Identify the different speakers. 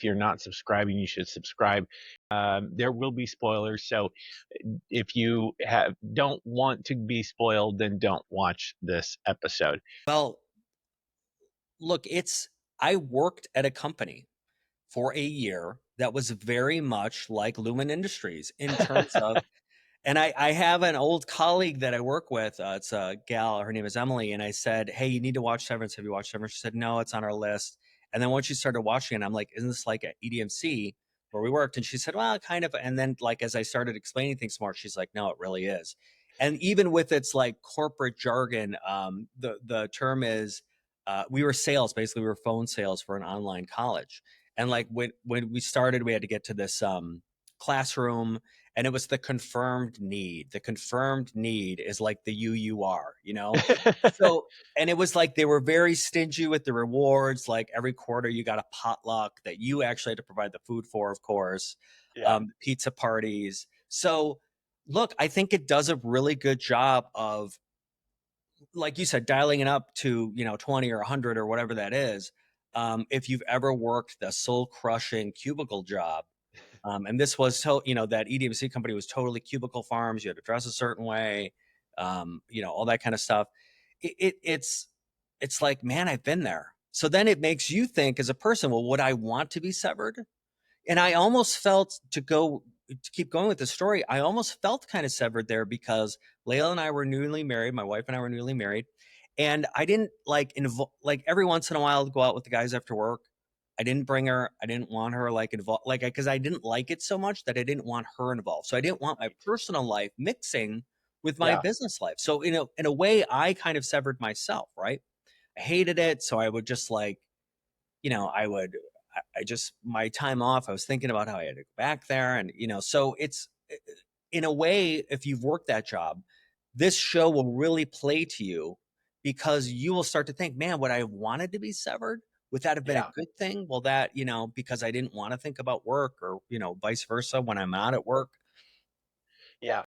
Speaker 1: if you're not subscribing, you should subscribe. There will be spoilers, so if you don't want to be spoiled, then don't watch this episode.
Speaker 2: Well, look, I worked at a company for a year that was very much like Lumen Industries in terms of, and I have an old colleague that I work with. It's a gal, her name is Emily. And I said, hey, you need to watch Severance. Have you watched Severance? She said, no, it's on our list. And then once she started watching it, I'm like, isn't this like at EDMC where we worked? And she said, well, kind of. And then like, as I started explaining things more, she's like, no, it really is. And even with its like corporate jargon, the term is, we were sales, basically we were phone sales for an online college. And like when we started, we had to get to this classroom, and it was the confirmed need. The confirmed need is like the UUR, you know? So, and it was like they were very stingy with the rewards. Like every quarter, you got a potluck that you actually had to provide the food for, of course,
Speaker 1: Yeah.
Speaker 2: pizza parties. So, look, I think it does a really good job of, like you said, dialing it up to, 20 or 100 or whatever that is. If you've ever worked the soul crushing cubicle job, and this was that EDMC company was totally cubicle farms. You had to dress a certain way, all that kind of stuff. It's like, man, I've been there. So then it makes you think as a person, well, would I want to be severed? And I almost felt to keep going with the story. I almost felt kind of severed there because Layla and I were newly married. My wife and I were newly married, and I didn't like every once in a while go out with the guys after work. I didn't bring her. I didn't want her like involved, like because I didn't like it so much that I didn't want her involved. So I didn't want my personal life mixing with my
Speaker 1: Yeah.
Speaker 2: business life. So in a way, I kind of severed myself. Right? I hated it. So I would just like, I would, I just, my time off, I was thinking about how I had to go back there. And, so it's in a way, if you've worked that job, this show will really play to you because you will start to think, man, would I have wanted to be severed? Would that have been a
Speaker 1: Yeah.
Speaker 2: good thing? Well, that, because I didn't want to think about work or, vice versa when I'm out at work.
Speaker 1: Yeah.